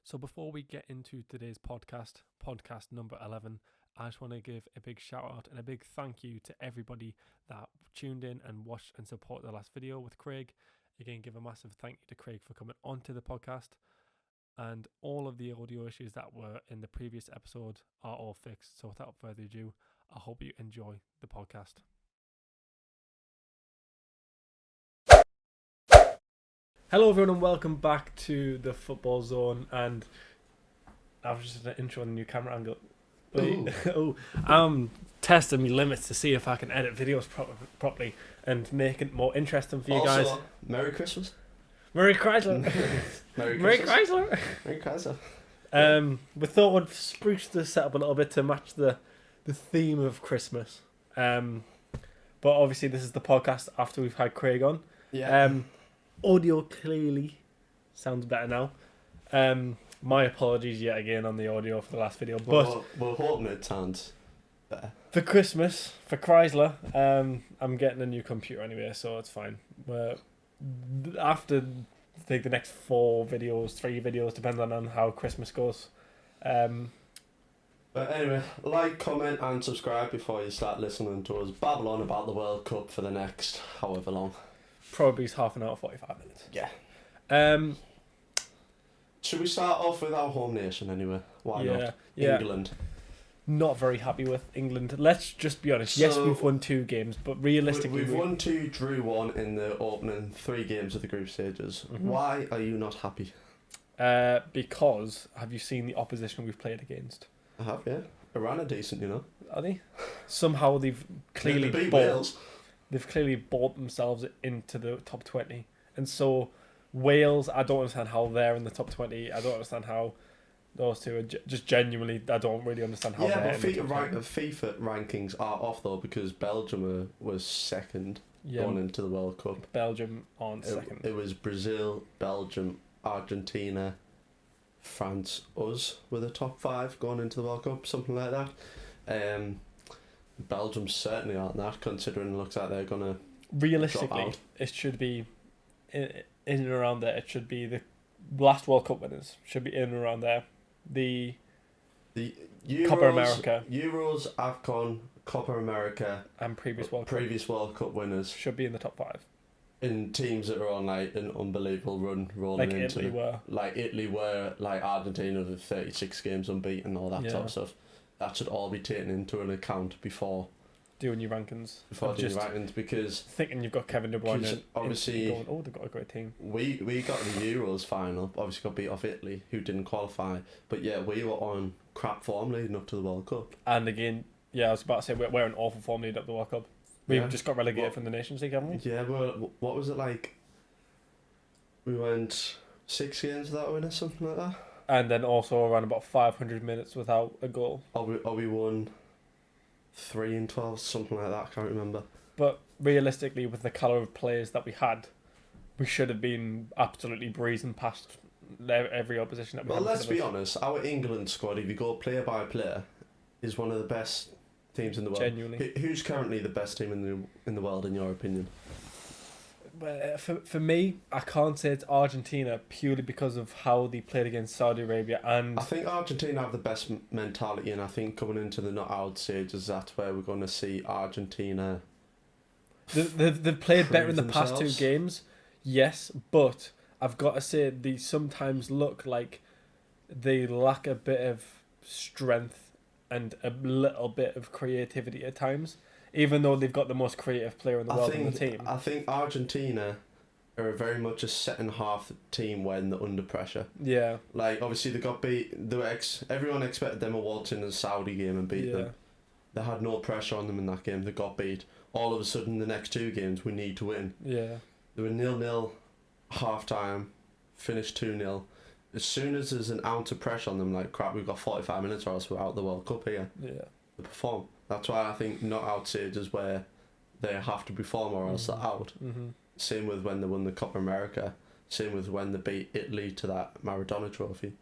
So before we get into today's podcast number 11, I just want to give a big shout out and a big thank you to everybody that tuned in and watched and supported the last video with Craig. Again, give a massive thank you to Craig for coming onto the podcast. And all of the audio issues that were in the previous episode are all fixed. So without further ado, I hope you enjoy the podcast. Hello everyone and welcome back to the Football Zone, and I was just an intro on the new camera angle. I'm testing my limits to see if I can edit videos properly and make it more interesting for you guys. Merry Christmas. Merry Chrysler. Merry Chrysler. Merry Chrysler. We thought we'd spruce the setup a little bit to match the theme of Christmas. But obviously this is the podcast after we've had Craig on. Yeah. Audio clearly sounds better now. My apologies yet again on the audio for the last video, but we're hoping it sounds better. For Christmas, for Chrysler, I'm getting a new computer anyway, so it's fine. After the next 3 videos, depending on how Christmas goes. But anyway, like, comment and subscribe before you start listening to us babble on about the World Cup for the next however long. Probably half an hour, 45 minutes. Yeah. Should we start off with our home nation anyway? Why not? Yeah. England. Not very happy with England. Let's just be honest. Yes, we've won 2 games, but realistically... We've won 2, drew 1 in the opening 3 games of the group stages. Mm-hmm. Why are you not happy? Because, have you seen the opposition we've played against? I have, yeah. Iran are decent, you know. Are they? Somehow they've clearly They've clearly bought themselves into the top 20. And so Wales, I don't understand how they're in the top 20. I don't understand how those two are just genuinely, I don't really understand how they're in the top 20. FIFA rankings are off though because Belgium was second going into the World Cup. Belgium on second. It was Brazil, Belgium, Argentina, France, us were the top 5 going into the World Cup, something like that. Belgium certainly aren't that, considering it looks like they're gonna realistically it should be in and around there. It should be the last World Cup winners should be in and around there. The Euros, Copa America, AFCON, Copa America, and previous World Cup winners should be in the top 5. In teams that are on like an unbelievable run rolling like into Italy were, like Argentina with 36 games unbeaten, all that sort of stuff. That should all be taken into an account before doing your rankings. Because thinking you've got Kevin De Bruyne, obviously going, they've got a great team. We got the Euros final, obviously got beat off Italy, who didn't qualify. But yeah, we were on crap form leading up to the World Cup. And again, I was about to say we're in awful form leading up to the World Cup. We've just got relegated from the Nations League, haven't we? Yeah, well, what was it like? We went 6 games without a win or something like that. And then also around about 500 minutes without a goal. Or we won 3 in 12, something like that, I can't remember. But realistically, with the calibre of players that we had, we should have been absolutely breezing past every opposition that we had. Well, let's be honest, our England squad, if you go player by player, is one of the best teams in the world. Genuinely. Who's currently the best team in the world, in your opinion? For me, I can't say it's Argentina purely because of how they played against Saudi Arabia, and I think Argentina have the best mentality, and I think coming into the knockout stages, that's where we're going to see Argentina. They've played better in the past 2 games, yes, but I've got to say they sometimes look like they lack a bit of strength and a little bit of creativity at times. Even though they've got the most creative player in the world on the team. I think Argentina are very much a second half team when they're under pressure. Yeah. Like, obviously, they got beat. Everyone expected them to waltz in the Saudi game and beat them. They had no pressure on them in that game. They got beat. All of a sudden, the next 2 games, we need to win. Yeah. They were 0-0 half-time, finished 2-0. As soon as there's an ounce of pressure on them, like, crap, we've got 45 minutes or else we're out of the World Cup here. Yeah. They perform. That's why I think knockout stages where they have to perform or else they're out. Mm-hmm. Same with when they won the Copa America. Same with when they beat Italy to that Maradona trophy.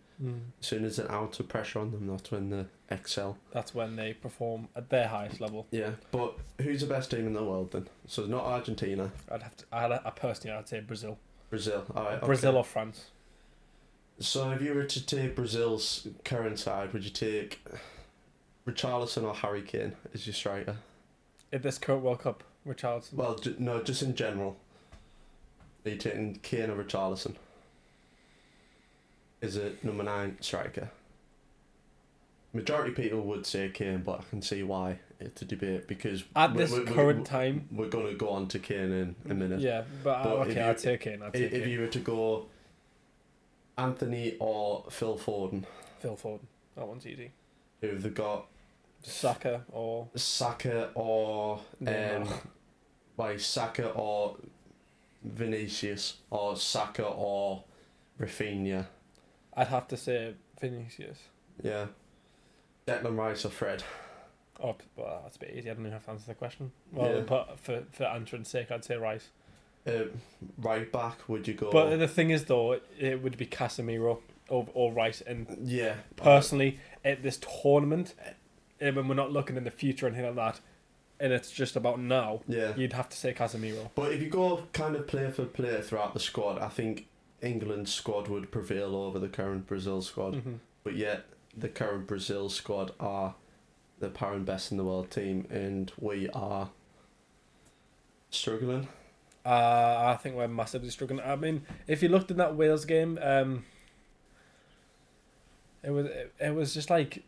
As soon as an ounce of pressure on them, that's when they excel. That's when they perform at their highest level. Yeah, but who's the best team in the world then? So it's not Argentina. I'd say Brazil. Brazil, alright. Okay. Brazil or France. So if you were to take Brazil's current side, would you take Richarlison or Harry Kane as your striker? In this current World Cup, Richarlison. Well, no, just in general. Are you taking Kane or Richarlison? Is it number 9 striker? Majority of people would say Kane, but I can see why it's a debate because at this current time, we're going to go on to Kane in a minute. Yeah, but okay, I'd take Kane. If you were to go Anthony or Phil Foden. Phil Foden. That one's easy. Who have they got? Saka or Saka or Vinicius or Saka or Rafinha. I'd have to say Vinicius. Yeah. Declan Rice or Fred. Oh, well, that's a bit easy. I don't even have to answer the question. Well, Yeah. but for answering sake, I'd say Rice. Right back, would you go? But the thing is, though, it would be Casemiro or Rice. And yeah, personally, at this tournament, when we're not looking in the future or anything like that, and it's just about now, yeah, you'd have to say Casemiro. But if you go kind of player for player throughout the squad, I think England's squad would prevail over the current Brazil squad. Mm-hmm. But yet, the current Brazil squad are the apparent best in the world team, and we are struggling. I think we're massively struggling. I mean, if you looked in that Wales game, it was just like,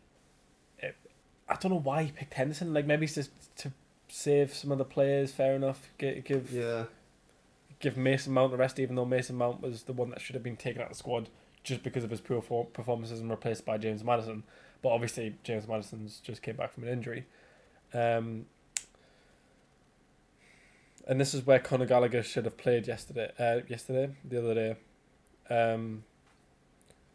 I don't know why he picked Henderson. Like maybe it's just to save some of the players. Fair enough. Give Mason Mount the rest, even though Mason Mount was the one that should have been taken out of the squad just because of his poor performances and replaced by James Maddison. But obviously James Maddison's just came back from an injury. And this is where Conor Gallagher should have played the other day. And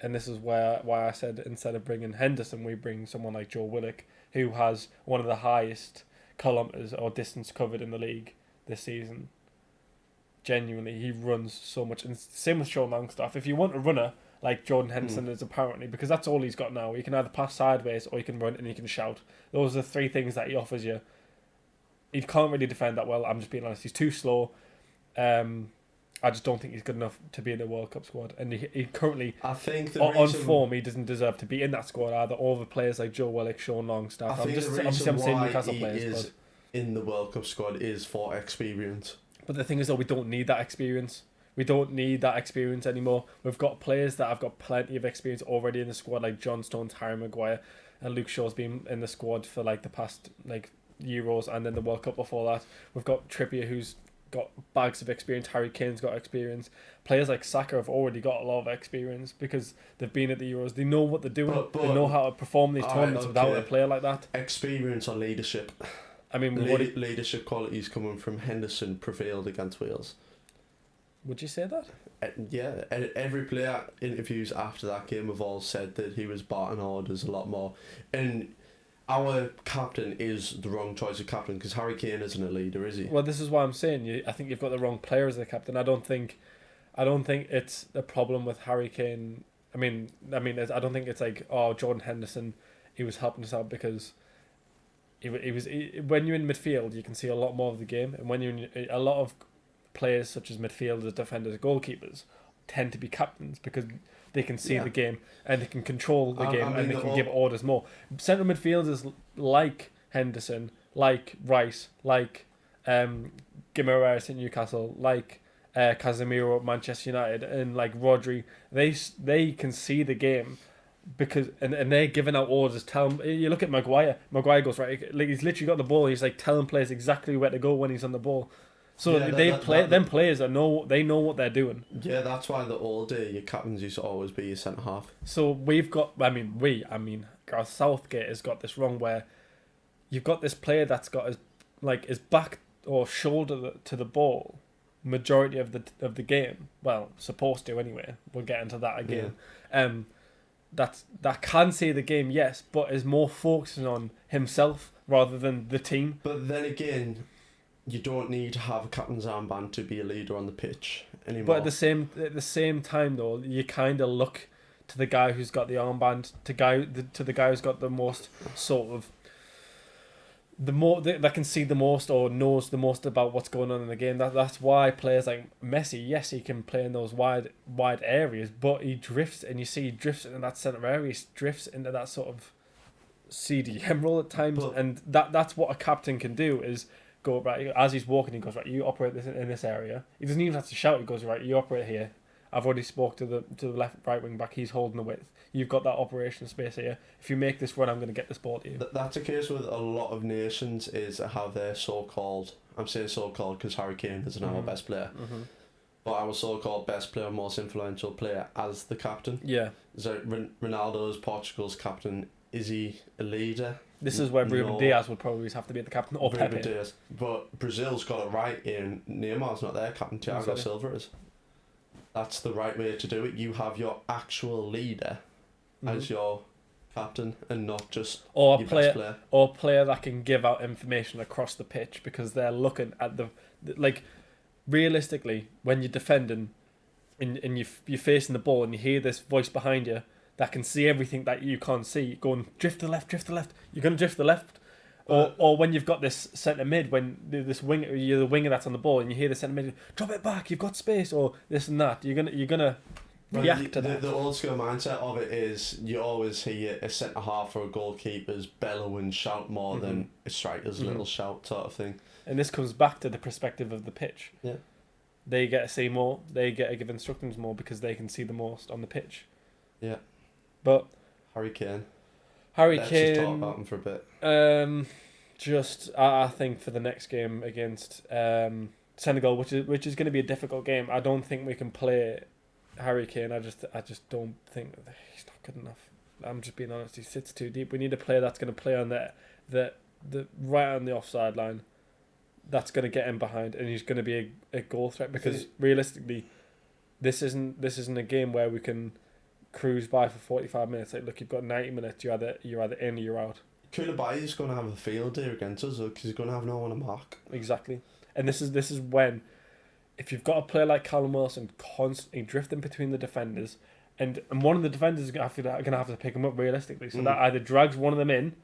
this is why I said instead of bringing Henderson, we bring someone like Joe Willock, who has one of the highest kilometres or distance covered in the league this season. Genuinely, he runs so much. And same with Sean Longstaff. If you want a runner like Jordan Henderson is apparently, because that's all he's got now, he can either pass sideways or he can run and he can shout. Those are the three things that he offers you. He can't really defend that well. I'm just being honest. He's too slow. I just don't think he's good enough to be in the World Cup squad. And he currently, I think on form, he doesn't deserve to be in that squad either. All the players like Joe Willock, Sean Longstaff. I'm saying Newcastle players. Is in the World Cup squad is for experience. But the thing is, though, we don't need that experience. We don't need that experience anymore. We've got players that have got plenty of experience already in the squad, like John Stones, Harry Maguire, and Luke Shaw's been in the squad for like the past Euros and then the World Cup before that. We've got Trippier, who's got bags of experience. Harry Kane's got experience. Players like Saka have already got a lot of experience because they've been at the Euros. They know what they're doing. But they know how to perform these tournaments without a player like that. Experience or leadership. I mean, leadership qualities coming from Henderson prevailed against Wales. Would you say that? Yeah, every player interviews after that game have all said that he was barking orders a lot more. And our captain is the wrong choice of captain because Harry Kane isn't a leader, is he? Well, this is why I'm saying I think you've got the wrong player as the captain. I don't think it's a problem with Harry Kane. I mean, I don't think it's like, oh, Jordan Henderson, he was helping us out because he was when you're in midfield, you can see a lot more of the game, and when you're in a lot of players such as midfielders, defenders, goalkeepers tend to be captains because they can see the game and they can control the game and they can give orders more. Central midfielders like Henderson, like Rice, like Guimaraes at Newcastle, like Casemiro at Manchester United, and like Rodri, they can see the game because and they're giving out orders. You look at Maguire. Maguire goes right, like he's literally got the ball. He's like telling players exactly where to go when he's on the ball. So players know what they're doing. Yeah, that's why the old day your captains used to always be your centre half. So we've got, Gareth Southgate has got this wrong where you've got this player that's got his back or shoulder to the ball majority of the game. Well, supposed to anyway. We'll get into that again. Yeah. That can see the game, yes, but is more focusing on himself rather than the team. But then again, you don't need to have a captain's armband to be a leader on the pitch anymore. But at the same time, though, you kind of look to the guy who's got the armband, to the guy who's got the most sort of that can see the most or knows the most about what's going on in the game. That's why players like Messi, yes, he can play in those wide areas, but he drifts, and you see he drifts into that centre area, he drifts into that sort of CDM role at times, and that's what a captain can do, is go right as he's walking. He goes, right, you operate this in this area. He doesn't even have to shout. He goes, right, you operate here. I've already spoke to the left right wing back. He's holding the width. You've got that operational space here. If you make this run, I'm going to get this ball to you. That's the case with a lot of nations, is how they're so-called. I'm saying so-called because Harry Kane is now our best player. Mm-hmm. But our so-called best player, most influential player, as the captain. Yeah. So Ronaldo's Portugal's captain. Is he a leader? This is where Ruben Diaz would probably have to be the captain, or Pepe. Diaz. But Brazil's got it right in. Neymar's not there. Captain Thiago Silva is. That's the right way to do it. You have your actual leader as your captain, and not just your best player. Or a player that can give out information across the pitch, because they're looking at like, realistically, when you're defending and you're facing the ball and you hear this voice behind you that can see everything that you can't see, going drift to the left, you're going to drift to the left. Or when you've got this centre mid, when this winger, you're the winger that's on the ball, and you hear the centre mid, drop it back, you've got space, or this and that. You're gonna react to that. The old school mindset of it is, you always hear a centre half or a goalkeeper's bellow and shout more than a striker's little shout sort of thing. And this comes back to the perspective of the pitch. Yeah, they get to see more. They get to give instructions more because they can see the most on the pitch. Yeah, but Harry Kane. Let's just talk about him for a bit. I think for the next game against Senegal, which is going to be a difficult game, I don't think we can play Harry Kane. I just don't think he's not good enough. I'm just being honest. He sits too deep. We need a player that's going to play on the right on the offside line. That's going to get him behind, and he's going to be a goal threat, because realistically, this isn't a game where we can cruise by for 45 minutes. Like, look, you've got 90 minutes. You're either in or you're out. Koulibaly is going to have a field day against us, because he's going to have no one to mark. Exactly, and this is when, if you've got a player like Callum Wilson constantly drifting between the defenders, and one of the defenders is going to have to pick him up realistically, so that either drags one of them in,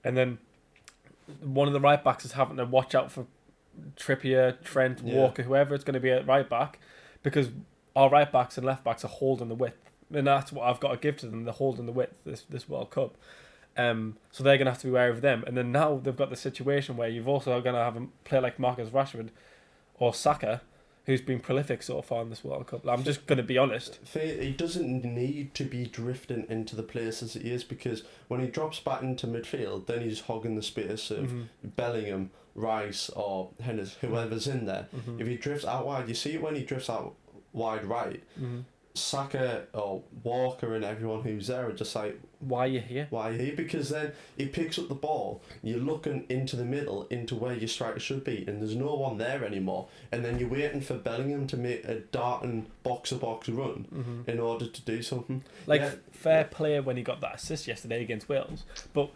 and then one of the right backs is having to watch out for Trippier, Trent, Walker, whoever it's going to be at right back, because our right backs and left backs are holding the width. And that's what I've got to give to them. They're holding the width this World Cup. So they're going to have to be aware of them. And then now they've got the situation where you've also going to have a player like Marcus Rashford or Saka, who's been prolific so far in this World Cup. I'm just going to be honest. He doesn't need to be drifting into the places he is, because when he drops back into midfield, then he's hogging the space of Bellingham, Rice, or Henderson, whoever's in there. If he drifts out wide, you see it when he drifts out wide right. Saka or Walker and everyone who's there are just like, why are you here? Because then he picks up the ball, you're looking into the middle, into where your striker should be, and there's no one there anymore, and then you're waiting for Bellingham to make a darting box-to-box run in order to do something. Fair play when he got that assist yesterday against Wales, but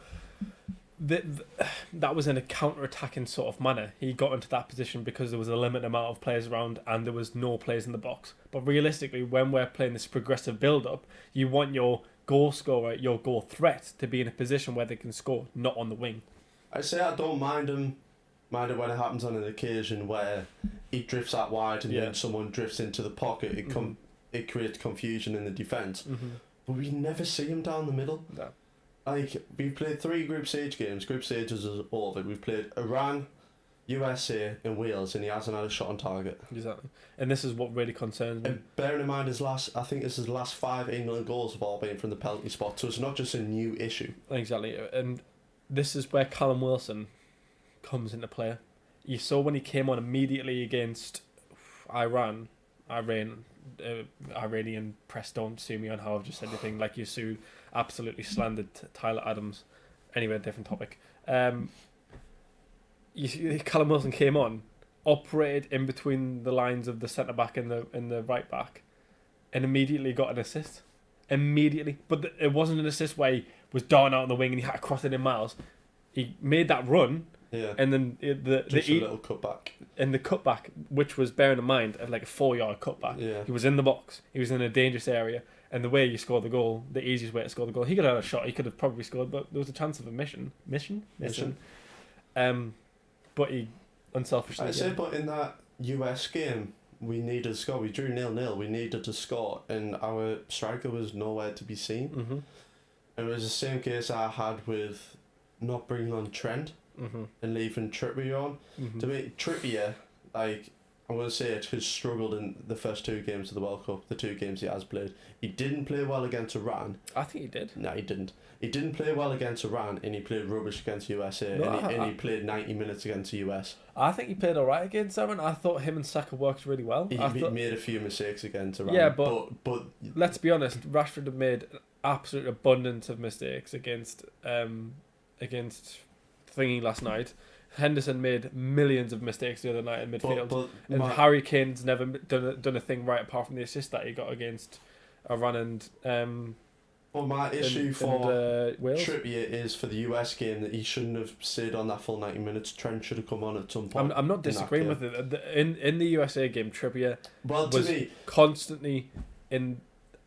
that was in a counter-attacking sort of manner. He got into that position because there was a limited amount of players around and there was no players in the box. But realistically, when we're playing this progressive build-up, you want your goal scorer, your goal threat, to be in a position where they can score, not on the wing. I say I don't mind it when it happens on an occasion where he drifts out wide and then someone drifts into the pocket. It creates confusion in the defence. But we never see him down the middle. No. Like, we've played 3 group stage games. Group stages is over. We've played Iran, USA and Wales, and he hasn't had a shot on target. Exactly. And this is what really concerns me. And bearing in mind his last 5 England goals have all been from the penalty spot, so it's not just a new issue. Exactly. And this is where Callum Wilson comes into play. You saw when he came on immediately against Iranian press, don't sue me on how I've just said anything, like you sued, absolutely slandered Tyler Adams. Anyway, different topic. Callum Wilson came on, operated in between the lines of the centre back and the right back, and immediately got an assist. Immediately, but it wasn't an assist where he was darting out on the wing and he had to cross it in miles. He made that run. Yeah. And then a little cutback. And the cutback, which was, bearing in mind, like a 4-yard cutback. Yeah. He was in the box. He was in a dangerous area. And the way you score the goal, the easiest way to score the goal, he could have had a shot. He could have probably scored, but there was a chance of a mission. But he unselfishly. I say, but in that US game, we needed to score. We drew 0-0. We needed to score, and our striker was nowhere to be seen. Mm-hmm. It was the same case I had with not bringing on Trent and leaving Trippier on. To me, Trippier, like, I'm going to say it, has struggled in the first 2 games of the World Cup, the 2 games he has played. He didn't play well against Iran. I think he did. No, he didn't. He didn't play well against Iran, and he played rubbish against USA, No, and he played 90 minutes against the US. I think he played alright against Iran. I thought him and Saka worked really well. He made a few mistakes against Iran. Yeah, but let's be honest, Rashford had made an absolute abundance of mistakes against Thingy last night. Henderson made millions of mistakes the other night in midfield, and Harry Kane's never done a thing right apart from the assist that he got against Iran and. Well, my issue for Trippier is for the US game that he shouldn't have stayed on that full 90 minutes. Trent should have come on at some point. I'm not disagreeing with it. In the USA game, Trippier was constantly out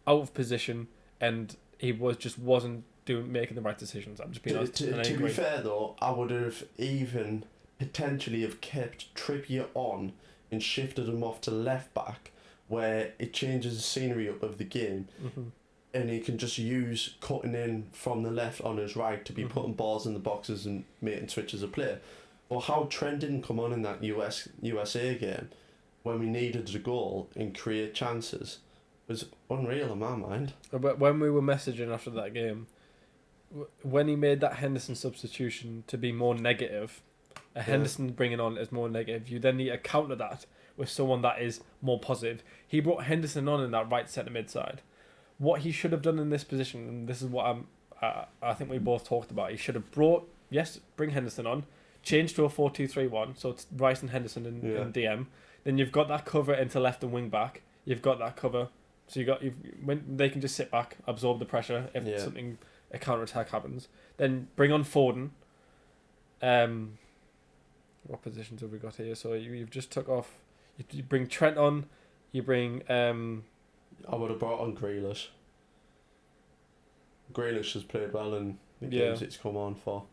of position, and he wasn't making the right decisions. I'm just being honest. To be fair though, I would have even potentially have kept Trippier on and shifted him off to left back, where it changes the scenery of the game. And he can just use cutting in from the left on his right to be putting balls in the boxes and making switches of play. Well, how Trent didn't come on in that USA game when we needed a goal and create chances was unreal in my mind. But when we were messaging after that game, when he made that Henderson substitution to be more negative, Henderson bringing on as more negative, you then need to counter that with someone that is more positive. He brought Henderson on in that right centre mid side. What he should have done in this position, and this is what I think we both talked about, he should have bring Henderson on, change to a 4-2-3-1, so it's Rice and Henderson in DM. Then you've got that cover into left and wing back. You've got that cover, so when they can just sit back, absorb the pressure if a counter attack happens. Then bring on Foden. What positions have we got here? So you've just took off. You bring Trent on. You bring. I would have brought on Grealish. Grealish has played well in the games it's come on for.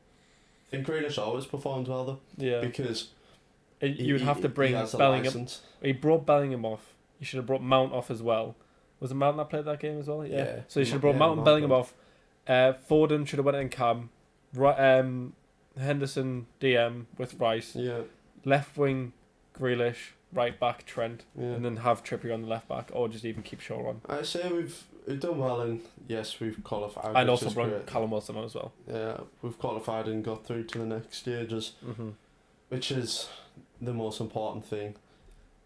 I think Grealish always performs well though. Yeah. Because you would have to bring Bellingham. He brought Bellingham off. You should have brought Mount off as well. Was it Mount that played that game as well? Yeah. So you should have brought Mount and Bellingham off. Foden should have went in cam. Henderson DM with Rice. Yeah. Left wing Grealish. Right back Trent, and then have Trippier on the left back, or just even keep Shaw on. I say we've done well, and yes, we've qualified. And also brought Callum Wilson on as well. Yeah, we've qualified and got through to the next stages, which is the most important thing.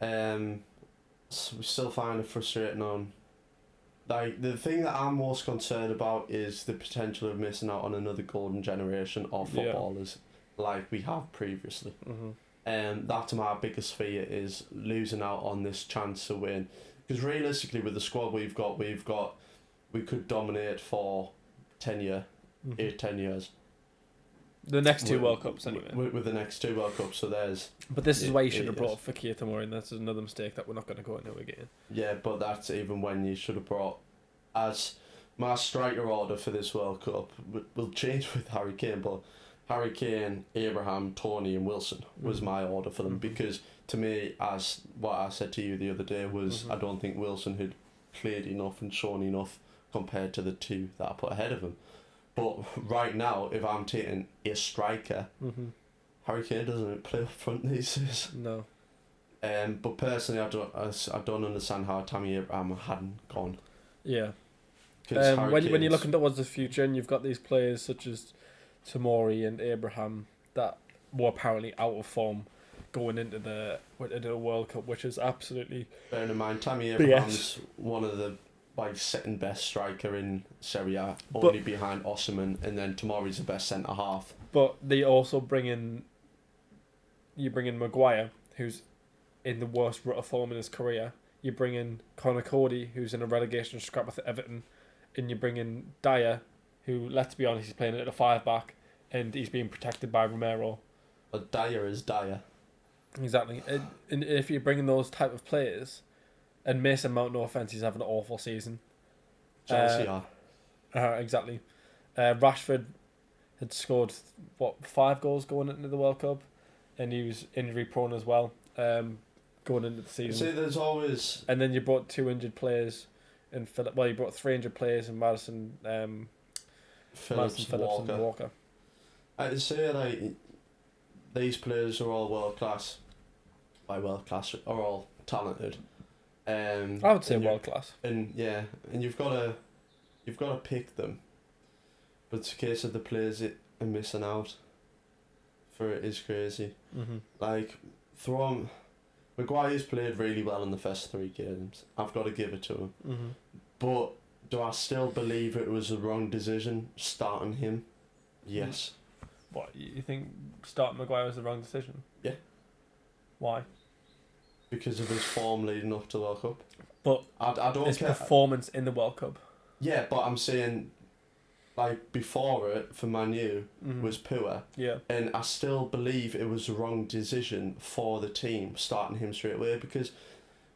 So we still find it frustrating on. Like, the thing that I'm most concerned about is the potential of missing out on another golden generation of footballers like we have previously. That's my biggest fear, is losing out on this chance to win. Because realistically, with the squad we could dominate for 10 years. The next 2 World Cups, anyway. With the next 2 World Cups, so there's. But this is why you should have brought Fekir tomorrow, and that's another mistake that we're not going to go into again. Yeah, but that's even when you should have brought. As my striker order for this World Cup will change with Harry Kane, but Harry Kane, Abraham, Tony and Wilson was my order for them, because to me, as what I said to you the other day, was I don't think Wilson had played enough and shown enough compared to the 2 that I put ahead of him. But right now, if I'm taking a striker, Harry Kane doesn't play up front these days. No. But personally, I don't understand how Tammy Abraham hadn't gone. Yeah. When you're looking towards the future and you've got these players such as Tomori and Abraham that were apparently out of form going into the World Cup, which is absolutely. Bearing in mind, Tammy Abraham's one of the second best striker in Serie A, only behind Osimhen, and then Tomori's the best centre half. But they also bring in Maguire, who's in the worst rut of form in his career. You bring in Conor Cody, who's in a relegation scrap with Everton, and you bring in Dyer, who, let's be honest, he's playing at a 5-back, and he's being protected by Romero. But Dyer is Dyer. Exactly. And if you're bringing those type of players, and Mason Mount, no offence, he's having an awful season. Chelsea are. Exactly. Rashford had scored 5 goals going into the World Cup, and he was injury prone as well. Going into the season. See, there's always. And then you brought 2 injured players, in Philip. Well, you brought 3 injured players in Madison, Phillips, and Walker. I'd say like these players are all world class. By world class, are all talented. I would say world class. And you've got to pick them. But it's a case of the players that are missing out. For it is crazy. Mm-hmm. Like Maguire's played really well in the first 3 games. I've got to give it to him. Mm-hmm. But do I still believe it was the wrong decision starting him? Yes. What, you think starting Maguire was the wrong decision? Yeah. Why? Because of his form leading up to the World Cup. But I don't his care. performance in the World Cup. Yeah, but I'm saying, like, before it, for Man U, was poor. Yeah. And I still believe it was the wrong decision for the team, starting him straight away, because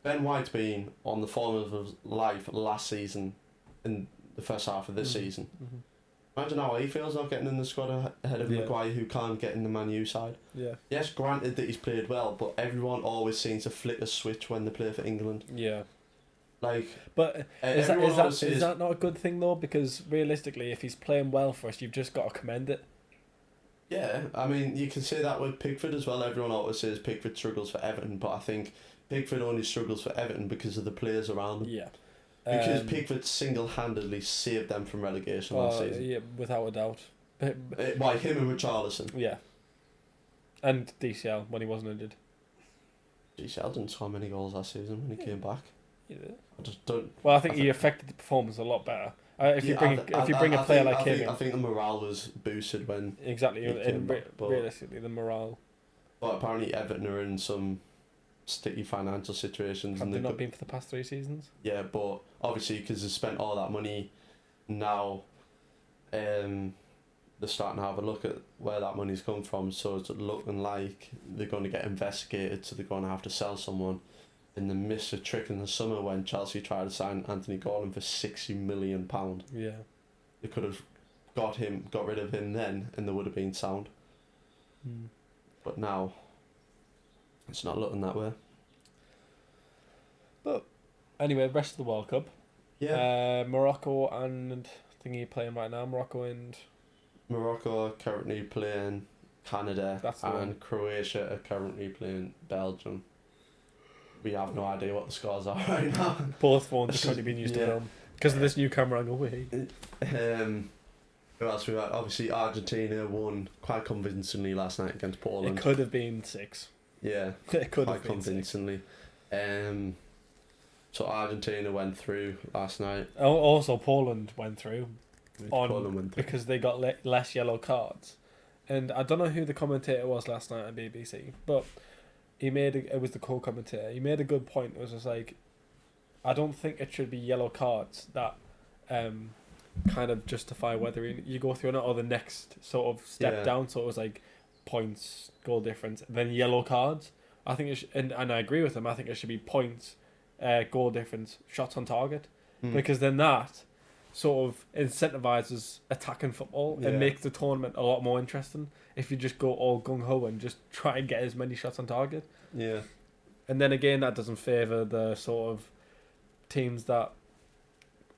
Ben White's been on the form of his life last season, in the first half of this season. Mm-hmm. Imagine how he feels not getting in the squad ahead of Maguire, who can't get in the Man U side. Yeah. Yes, granted that he's played well, but everyone always seems to flick a switch when they play for England. Yeah. Like, but is that not a good thing though? Because realistically, if he's playing well for us, you've just got to commend it. Yeah, I mean, you can say that with Pickford as well. Everyone always says Pickford struggles for Everton, but I think Pickford only struggles for Everton because of the players around him. Yeah. Because Pickford single-handedly saved them from relegation last season. Yeah, without a doubt. Why, him and Richarlison? Yeah. And DCL when he wasn't injured. DCL didn't score many goals last season when he came back. Yeah. I just don't. Well, I think he affected the performance a lot better. If you bring a player like him in, I think the morale was boosted when exactly. he came back, Realistically, the morale. But apparently Everton are in some sticky financial situations. Have they not been for the past 3 seasons? Yeah, but obviously because they spent all that money, now they're starting to have a look at where that money's come from. So it's looking like they're going to get investigated. So they're going to have to sell someone. And they missed a trick in the summer when Chelsea tried to sign Anthony Gordon for £60 million. Yeah. They could have got rid of him then, and they would have been sound. But now, it's not looking that way. But anyway, the rest of the World Cup. Yeah. Morocco and I think you're playing right now. Morocco are currently playing Canada, and Croatia are currently playing Belgium. We have no idea what the scores are right now. Both phones are currently being used to film because of this new camera angle. Who else we got? Obviously, Argentina won quite convincingly last night against Poland. It could have been 6. Yeah, it could quite have been convincingly. So Argentina went through last night. Also, Poland went through. Because they got less yellow cards, and I don't know who the commentator was last night on BBC, but it was the co-commentator. He made a good point. It was just like, I don't think it should be yellow cards that kind of justify whether you go through or not, or the next sort of step down. So it was like points, goal difference, then yellow cards. I think it should, and I agree with him. I think it should be points, goal difference, shots on target, because then that sort of incentivizes attacking football and makes the tournament a lot more interesting. If you just go all gung-ho and just try and get as many shots on target. Yeah. And then again, that doesn't favour the sort of teams that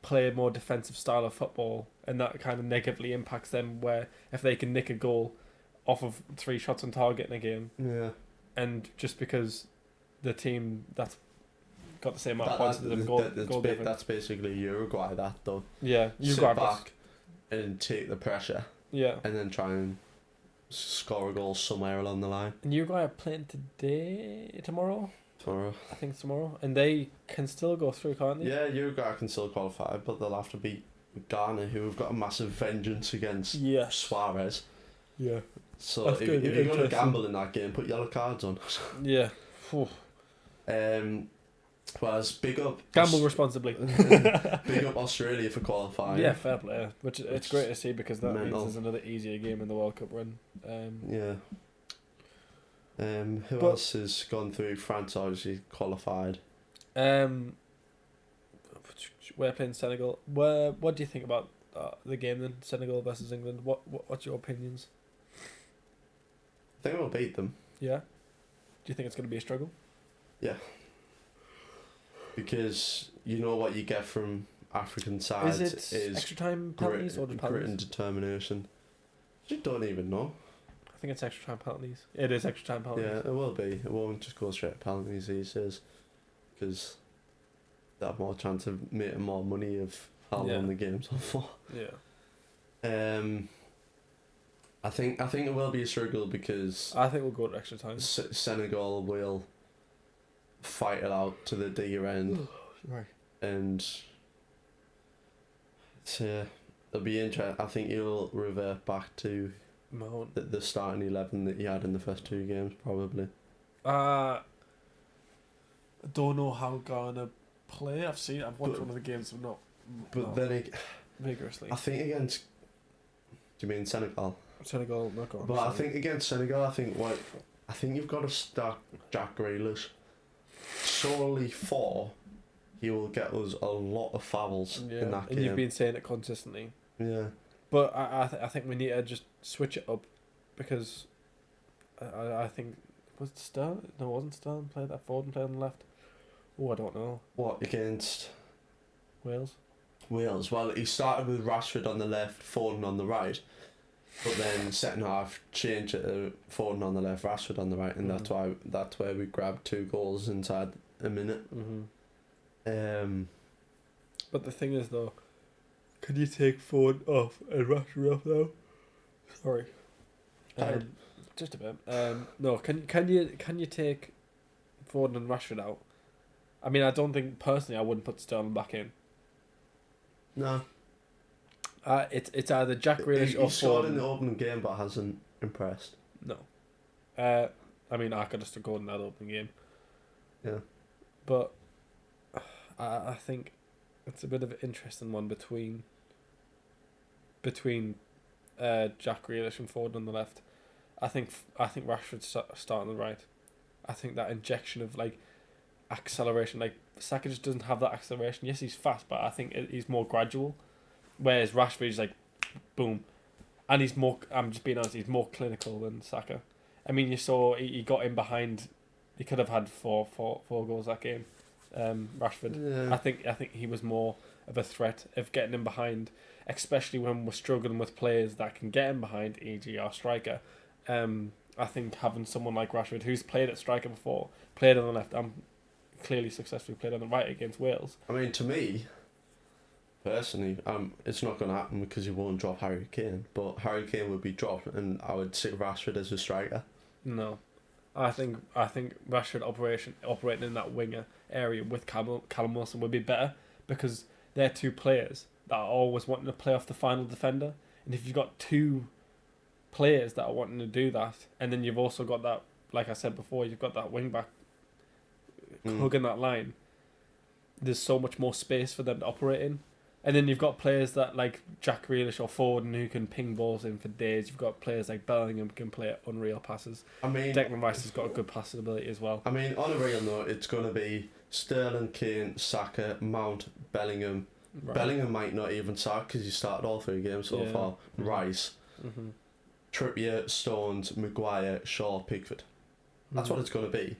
play a more defensive style of football, and that kind of negatively impacts them, where if they can nick a goal off of 3 shots on target in a game, and just because the team that's got the same amount of points as them goal difference. That's basically Uruguay, that though. Yeah, Uruguay sit back and take the pressure. Yeah. And then try and score a goal somewhere along the line. And Uruguay are playing tomorrow. I think it's tomorrow. And they can still go through, can't they? Yeah, Uruguay can still qualify, but they'll have to beat Ghana, who have got a massive vengeance against Suarez. Yeah. So if you're going to gamble in that game, put yellow cards on. Yeah. Whereas big up... Gamble responsibly. Big up Australia for qualifying. Yeah, fair play. Which it's great to see, because that means there's another easier game in the World Cup run. Who else has gone through? France obviously qualified. We're playing Senegal. What do you think about the game then, Senegal versus England. What's your opinions? I think we'll beat them. Yeah. Do you think it's going to be a struggle? Yeah. Because you know what you get from African sides is extra time penalties or just grit penalties? and determination. You don't even know. I think it's extra time penalties. It is extra time penalties. Yeah, it will be. It won't just go straight to penalties these days, because they have more chance of making more money of how long the game's on for. Yeah. I think it will be a struggle because I think we'll go to extra time. Senegal will fight it out to the dear end. Right. And it'll be interesting. I think he'll revert back to Mount. the starting 11 that he had in the first 2 games, probably. I don't know how Ghana play. I've watched one of the games, but not. But then vigorously. I think against. Do you mean Senegal? Senegal, not Ghana. But I think against Senegal, I think you've got to start Jack Grealish solely for he will get us a lot of fouls in that game. And you've been saying it consistently. Yeah. But I think we need to just switch it up, because I think was it Sterling? No, it wasn't Sterling played that forward and played on the left. Oh, I don't know. What against Wales? Wales. Well, he started with Rashford on the left, Foden on the right, but then second half changed it to Foden on the left, Rashford on the right, and that's where we grabbed 2 goals inside a minute. But the thing is though, can you take Foden off and Rashford off now? Sorry. Just a bit. No, can you take Foden and Rashford out? I mean, I don't think personally I wouldn't put Sterling back in. No. It's either Jack Grealish or Foden. He scored in the opening game, but hasn't impressed. No. I mean, I could just go in that opening game. Yeah. But I think it's a bit of an interesting one between Jack Grealish and Foden on the left. I think Rashford start on the right. I think that injection of like acceleration, like Saka just doesn't have that acceleration. Yes, he's fast, but I think he's more gradual. Whereas Rashford is like, boom, and he's more. I'm just being honest. He's more clinical than Saka. I mean, you saw he got in behind. He could have had four goals that game. Rashford. Yeah. I think he was more of a threat of getting in behind, especially when we're struggling with players that can get in behind, e.g. our striker. I think having someone like Rashford, who's played at striker before, played on the left, clearly successfully played on the right against Wales. I mean, to me, personally, it's not going to happen because you won't drop Harry Kane, but Harry Kane would be dropped, and I would sit Rashford as a striker. No, I think Rashford operating in that winger area with Callum Wilson would be better, because they're 2 players that are always wanting to play off the final defender, and if you've got 2 players that are wanting to do that, and then you've also got that, like I said before, you've got that wing back hugging that line, there's so much more space for them to operate in. And then you've got players that like Jack Grealish or Foden who can ping balls in for days. You've got players like Bellingham who can play unreal passes. I mean, Declan Rice has got a good passing ability as well. I mean, on a real note, it's going to be Sterling, Kane, Saka, Mount, Bellingham. Right. Bellingham might not even start because he started all 3 games so far. Rice, Trippier, Stones, Maguire, Shaw, Pickford. That's what it's going to be.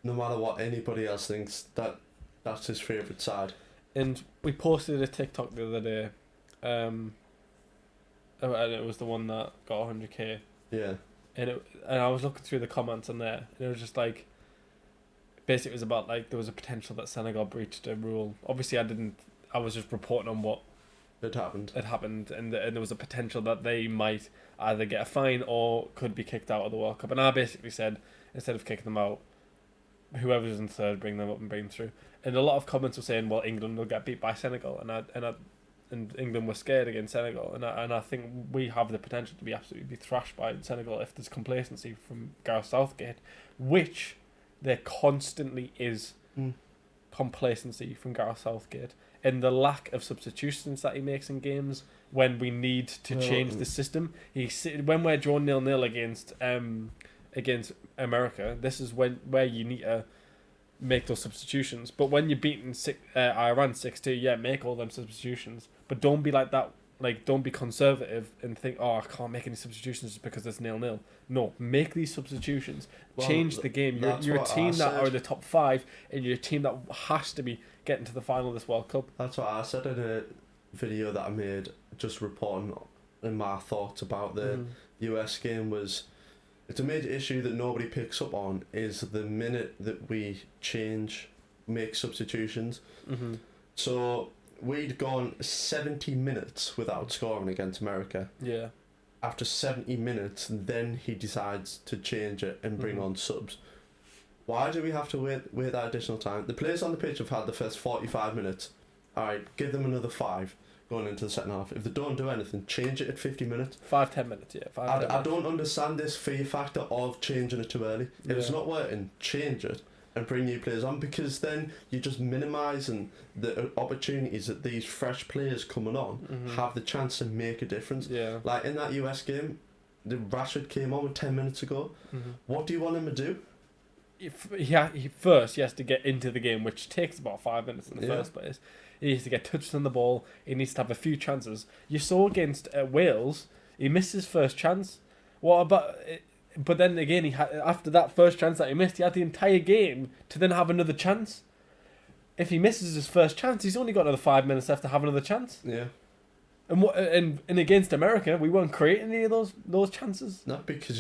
No matter what anybody else thinks, that's his favourite side. And we posted a TikTok the other day, and it was the one that got 100k. Yeah. And I was looking through the comments on there, and it was just like, basically it was about like there was a potential that Senegal breached a rule. Obviously I was just reporting on what It happened, and there was a potential that they might either get a fine or could be kicked out of the World Cup. And I basically said, instead of kicking them out, whoever's in third, bring them up and bring them through. And a lot of comments were saying, well, England will get beat by Senegal, and England were scared against Senegal, and I think we have the potential to be absolutely thrashed by Senegal if there's complacency from Gareth Southgate, which there constantly is complacency from Gareth Southgate, and the lack of substitutions that he makes in games when we need to change the system. When we're drawn 0-0 against America, this is where you need to make those substitutions. But when you're beating Iran 6-2, make all them substitutions. but don't be like that. Like, don't be conservative and think, oh, I can't make any substitutions just because it's 0-0. No, make these substitutions. Well, Change the game. You're a what I team that said. are in the top 5, and you're a team that has to be getting to the final of this World Cup. That's what I said in a video that I made, just reporting in my thoughts about the US game. Was it's a major issue that nobody picks up on is the minute that we make substitutions. Mm-hmm. So we'd gone 70 minutes without scoring against America. Yeah. After 70 minutes, then he decides to change it and bring on subs. Why do we have to wait that additional time? The players on the pitch have had the first 45 minutes. Alright, give them another 5 going into the second half. If they don't do anything, change it at 50 minutes. 5-10 minutes, yeah. I don't understand this fear factor of changing it too early. If it's not working, change it and bring new players on, because then you're just minimising the opportunities that these fresh players coming on have the chance to make a difference. Yeah. Like in that US game, the Rashford came on with 10 minutes ago. What do you want him to do? He has to get into the game, which takes about 5 minutes in the first place. He needs to get touched on the ball. He needs to have a few chances. You saw against Wales, he missed his first chance. What about? But then again, he had, after that first chance that he missed, he had the entire game to then have another chance. If he misses his first chance, he's only got another 5 minutes left to have another chance. Yeah. And against America, we weren't creating any of those chances. Not because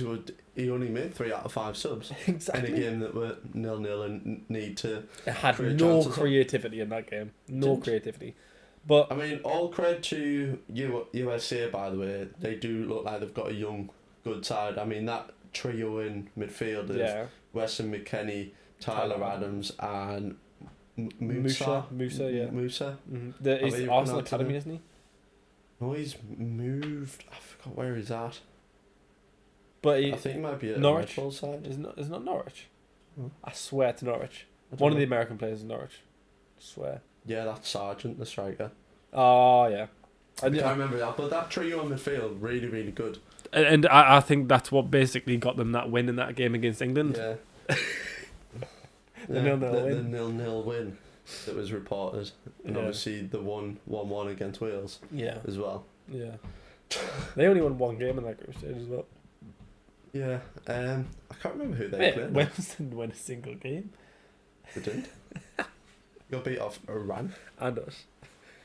he only made 3 out of 5 subs. Exactly. In a game that were 0-0 and need to. It had no creativity in that game. No creativity. But I mean, all credit to USA, by the way. They do look like they've got a young, good side. I mean, that trio in midfield of Weston McKennie, Tyler Adams, and Musa. Musa. He's Arsenal Academy, isn't he? No, he's moved. I forgot where he's at. But I think he might be at Norwich. Red Bull side. Isn't it Norwich? I swear to Norwich. One of the American players is Norwich. I swear. Yeah, that's Sargent, the striker. Oh, yeah. I can't remember that, but that trio in midfield, really, really good. And I think that's what basically got them that win in that game against England. Yeah. The 0-0 win. The 0-0 win that was reported. And obviously the 1-1 against Wales as well. Yeah. They only won one game in that group stage as well. Yeah. I can't remember who they played. Wales didn't win a single game. They didn't? Got beat off Iran. And us.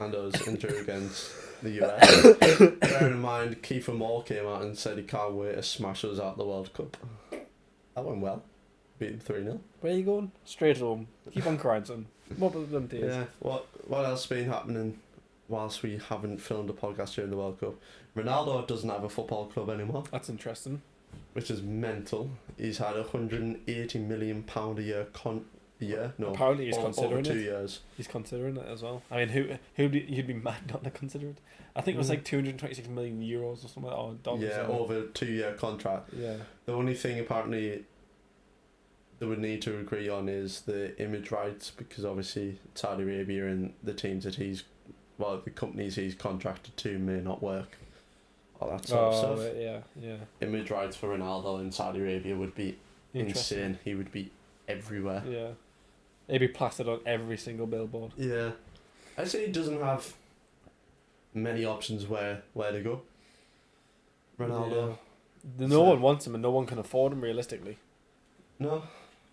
And us and drew against the US. Bearing in mind, Kiefer Moore came out and said he can't wait to smash us out the World Cup. That went well. Beat them 3-0. Where are you going? Straight home. Keep on crying, son. What about them days? Yeah. What else has been happening whilst we haven't filmed a podcast during the World Cup? Ronaldo doesn't have a football club anymore. That's interesting. Which is mental. He's had £180 million a year. No, apparently he's considering over 2 it. years. He's considering it as well. I mean, you'd be mad not to consider it. I think it was like 226 million euros or something. Or dollars. Yeah, over a 2-year contract. Yeah. The only thing apparently they would need to agree on is the image rights, because obviously Saudi Arabia and the teams that the companies he's contracted to may not work. All that sort of stuff. Yeah. Image rights for Ronaldo in Saudi Arabia would be insane. He would be everywhere. Yeah. He'd be plastered on every single billboard. Yeah. I'd say he doesn't have many options where to go. Ronaldo. Yeah. No one wants him and no one can afford him realistically. No.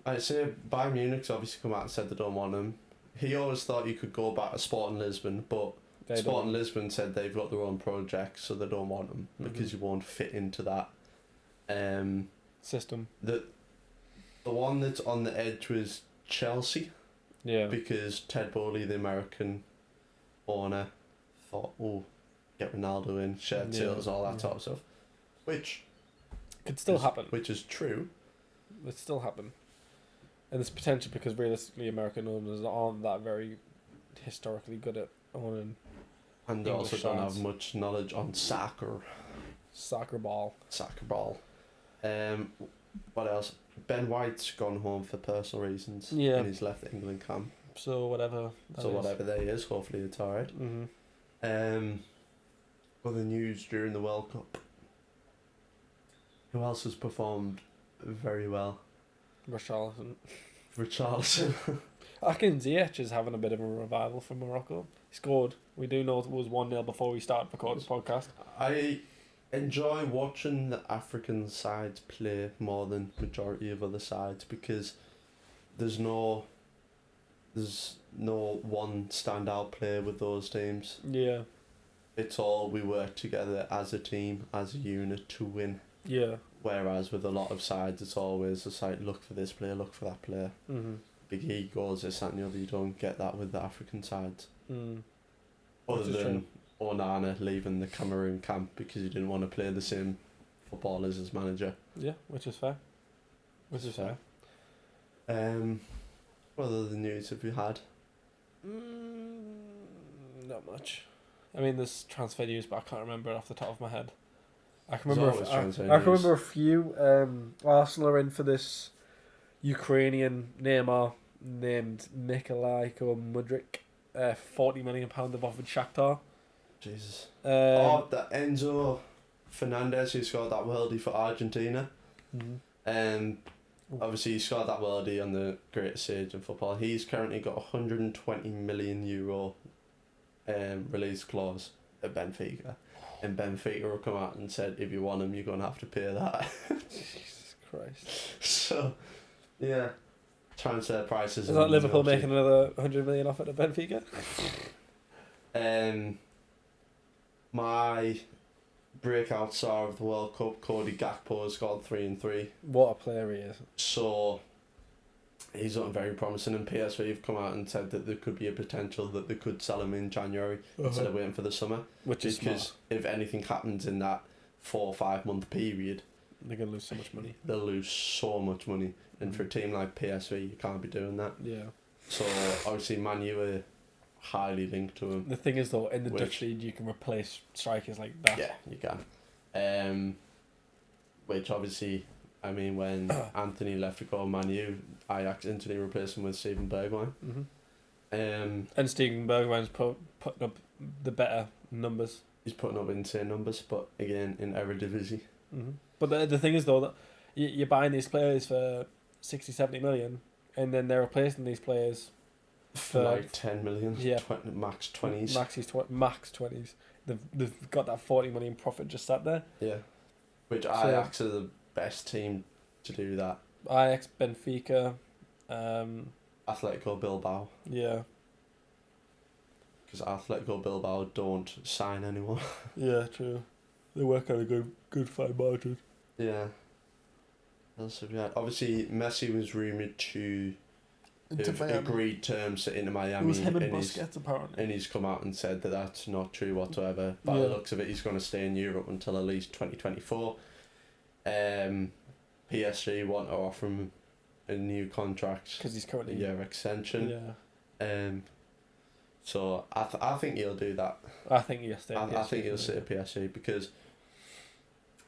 I'd say Bayern Munich's obviously come out and said they don't want him. He always thought you could go back to Sporting Lisbon, but Sporting Lisbon said they've got their own projects, so they don't want him because you won't fit into that system. The one that's on the edge was Chelsea. Yeah. Because Ted Bowley, the American owner, thought, get Ronaldo in, shared sales, all that sort of stuff. Which could still happen. Which is true. It still happen. And there's potential because realistically American owners aren't that very historically good at owning. And they also don't have much knowledge on soccer. Soccer ball. What else? Ben White's gone home for personal reasons. Yeah. And he's left the England camp. So whatever that is, hopefully it's alright. Other news during the World Cup. Who else has performed very well? Richarlison. Akin Ziyech is having a bit of a revival for Morocco. He scored. We do know it was 1-0 before we started recording the podcast. I enjoy watching the African sides play more than majority of other sides because there's no one standout player with those teams. Yeah. It's all we work together as a team, as a unit to win. Yeah. Whereas with a lot of sides, it's always just like, look for this player, look for that player. Mm-hmm. Big egos, this, that and the other. You don't get that with the African sides. Mm. Other Which is than Onana leaving the Cameroon camp because he didn't want to play the same football as his manager. Yeah, which is fair. Which is fair. What other news have you had? Not much. I mean, there's transfer news, but I can't remember it off the top of my head. I can There's remember. always I transfer can news. remember a few. Arsenal are in for this Ukrainian Neymar named Nikolai Mudryk. £40 million they've offered Shakhtar. Jesus. Um, That Enzo Fernandez who scored that worldie for Argentina. mhm. Obviously he scored that worldie on the greatest stage in football. He's currently got €120 million release clause at Benfica. And Benfica will come out and said, if you want him, you're going to have to pay that. Jesus Christ. So, yeah. Transfer prices. Is that Liverpool obviously- making another 100 million off at Benfica? My breakout star of the World Cup, Cody Gakpo, has scored 3 and 3. What a player he is. So he's looking very promising, and PSV have come out and said that there could be a potential that they could sell him in January instead of waiting for the summer. Which is Because smart. if anything happens in that 4 or 5 month period, They're going to lose so much money. they'll lose so much money. And for a team like PSV, you can't be doing that. Yeah. So obviously Man U are highly linked to him. The thing is, though, in the Which- Dutch league, you can replace strikers like that. Yeah, you can. Which obviously, I mean, when Anthony left to go Man U, Ajax instantly replaced him with Steven Bergwijn. Mm-hmm. Um, And Steven Bergwijn's putting up the better numbers. he's putting up insane numbers, but again, in Eredivisie. Mm-hmm. But the thing is, though, that you're buying these players for 60-70 million, and then they're replacing these players For like 10 million, yeah. max 20s. Max 20s. They've got that 40 million profit just sat there. Yeah. Which Ajax are the best team to do that. Ajax, Benfica, Atletico Bilbao. yeah. Because Atletico Bilbao don't sign anyone. Yeah, true. They work on a good fine margin. Yeah. What else have we had? Obviously, Messi was rumoured to have agreed terms to Inter Miami. It was him and he's- Busquets, apparently. And he's come out and said that that's not true whatsoever. By Yeah. the looks of it, he's going to stay in Europe until at least 2024. PSG want to offer him a new contract, Because he's a currently... year extension. Yeah. So I think he'll do that. I think he'll stay. I think he'll sit at PSG because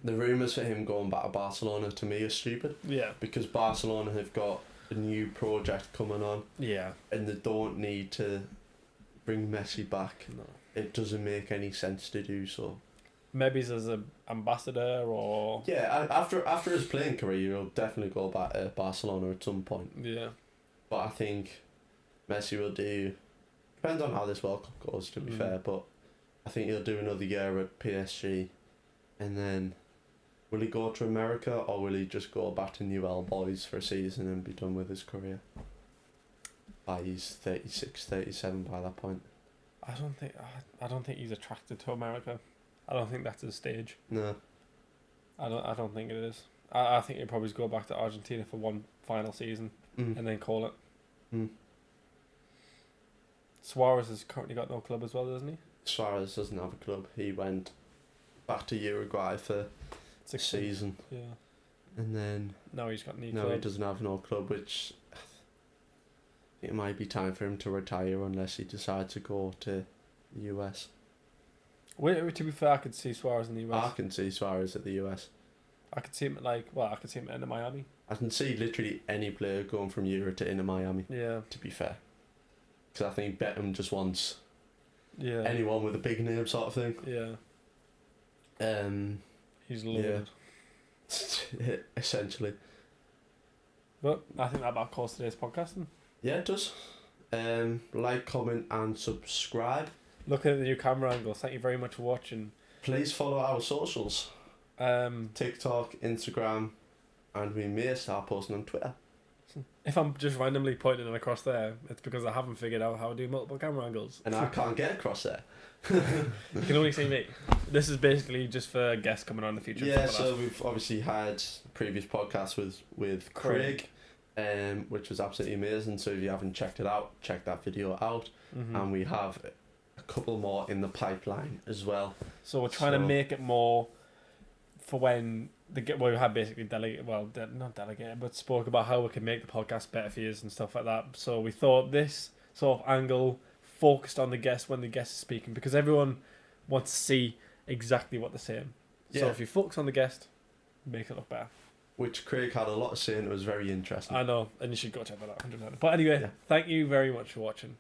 the rumours for him going back to Barcelona to me are stupid. Yeah. Because Barcelona have got a new project coming on Yeah. and they don't need to bring Messi back. No. It doesn't make any sense to do so. Maybe he's as an ambassador or... Yeah, after his playing career, he'll definitely go back to Barcelona at some point. Yeah. But I think Messi will do... Depends on how this World Cup goes, to be fair, but I think he'll do another year at PSG. And then, will he go to America or will he just go back to Newell Boys for a season and be done with his career? He's 36, 37 by that point. I don't think he's attracted to America. I don't think that's his stage. No. I don't think it is. I think he'll probably just go back to Argentina for one final season and then call it. Mm. Suarez has currently got no club as well, doesn't he? Suarez doesn't have a club. He went back to Uruguay for 6 season. Yeah. And then Now he's got new no, club. he doesn't have no club, which it might be time for him to retire unless he decides to go to the US. Wait, to be fair, I could see Suarez in the US. I can see Suarez at the US. I could see him I could see him in Miami. I can see literally any player going from Europe to Inter Miami, Yeah. to be fair. Because I think Beckham just wants Yeah. anyone with a big name sort of thing. Yeah. He's loaded. Essentially. But I think that about calls today's podcasting. Yeah, it does. Like, comment, and subscribe. Looking at the new camera angle, thank you very much for watching. Please follow our socials. TikTok, Instagram, and we may start posting on Twitter. If I'm just randomly pointing it across there, it's because I haven't figured out how to do multiple camera angles. And I can't get across there. You can only see me. This is basically just for guests coming on in the future. Yeah, so we've obviously had previous podcasts with Craig, which was absolutely amazing. So if you haven't checked it out, check that video out. Mm-hmm. And we have a couple more in the pipeline as well. So we're trying to make it more for when we had basically not delegated, but spoke about how we can make the podcast better for you and stuff like that. So we thought this sort of angle focused on the guest when the guest is speaking, because everyone wants to see exactly what they're saying. So if you focus on the guest, make it look better. Which Craig had a lot to say and it was very interesting. I know, and you should go check that out. 100%. But anyway, thank you very much for watching.